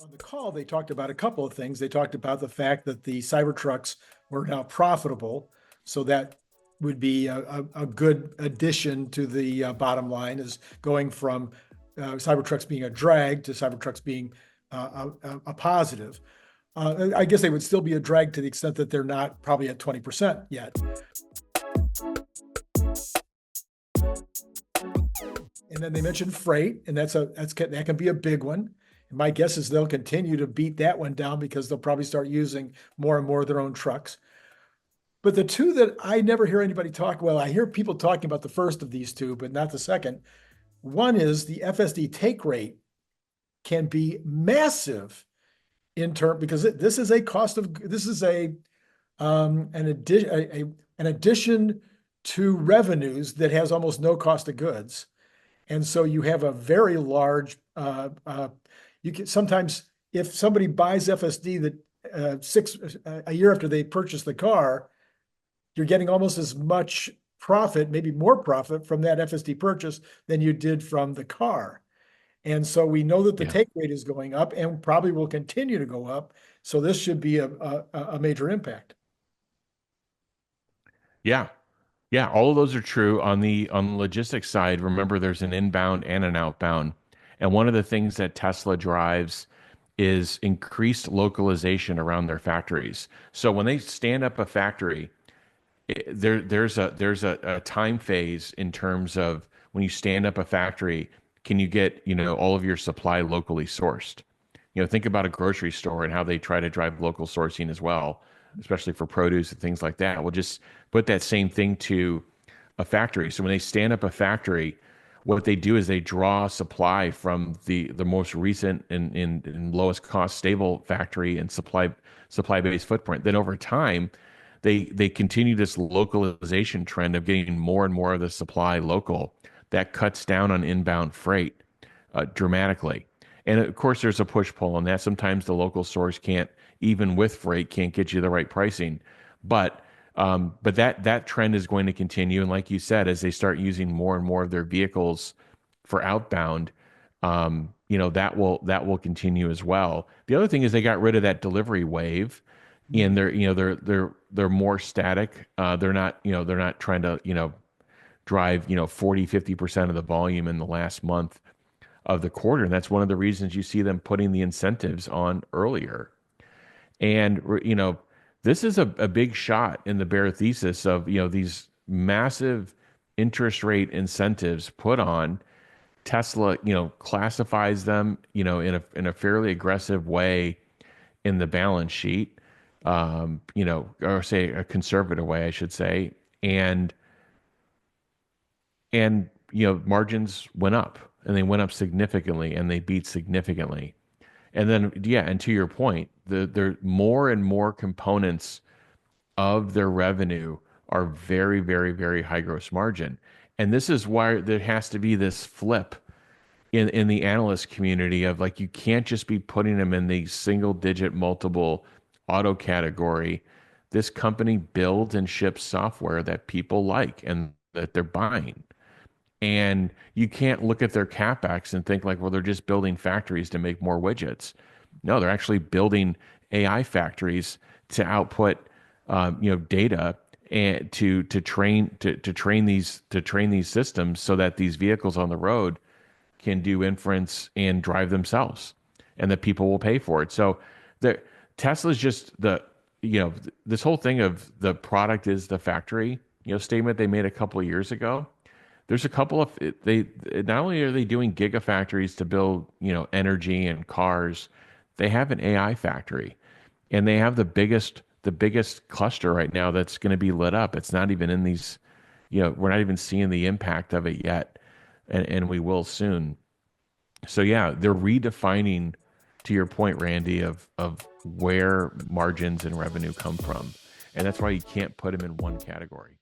On the call, they talked about a couple of things. They talked about the fact that the Cybertrucks were now profitable, so that would be a good addition to the bottom line, is going from Cybertrucks being a drag to Cybertrucks being a positive. I guess they would still be a drag to the extent that they're not probably at 20% yet. And then they mentioned freight, and that can be a big one. And my guess is they'll continue to beat that one down because they'll probably start using more and more of their own trucks. But the two that I never hear anybody talk, well, I hear people talking about the first of these two, but not the second. One is the FSD take rate can be massive in term, because this is an addition to revenues that has almost no cost of goods. And so you have a very large, you can sometimes, if somebody buys FSD that a year after they purchase the car, you're getting almost as much profit, maybe more profit from that FSD purchase than you did from the car. And so we know that the take rate is going up and probably will continue to go up. So this should be a major impact. Yeah. Yeah, all of those are true. On the logistics side, remember there's an inbound and an outbound. And one of the things that Tesla drives is increased localization around their factories. So when they stand up a factory, there's a time phase in terms of when you stand up a factory, can you get, all of your supply locally sourced? Think about a grocery store and how they try to drive local sourcing as well, especially for produce and things like that. We'll just put that same thing to a factory. So when they stand up a factory, what they do is they draw supply from the most recent and lowest cost stable factory and supply-based footprint. Then over time, they continue this localization trend of getting more and more of the supply local. That cuts down on inbound freight dramatically. And of course, there's a push-pull on that. Sometimes the local source can't, even with freight, can't get you the right pricing. But that trend is going to continue. And like you said, as they start using more and more of their vehicles for outbound, that will continue as well. The other thing is they got rid of that delivery wave, and they're more static. They're not trying to drive 40-50% of the volume in the last month of the quarter. And that's one of the reasons you see them putting the incentives on earlier. And this is a big shot in the bear thesis of these massive interest rate incentives put on. Tesla classifies them in a fairly aggressive way in the balance sheet, or say a conservative way, I should say, and margins went up, and they went up significantly, and they beat significantly. And then, and to your point, the more and more components of their revenue are very, very, very high gross margin. And this is why there has to be this flip in the analyst community of, like, you can't just be putting them in the single digit multiple auto category. This company builds and ships software that people like and that they're buying. And you can't look at their CapEx and think like, well, they're just building factories to make more widgets. No, they're actually building AI factories to output, data and to train these systems so that these vehicles on the road can do inference and drive themselves, and that people will pay for it. So Tesla's just this whole thing of the product is the factory, statement they made a couple of years ago. There's a couple of they not only are they doing gigafactories to build energy and cars, they have an AI factory, and they have the biggest cluster right now that's going to be lit up. It's not even in these, we're not even seeing the impact of it yet, and we will soon. So yeah, they're redefining, to your point, Randy, of where margins and revenue come from, and that's why you can't put them in one category.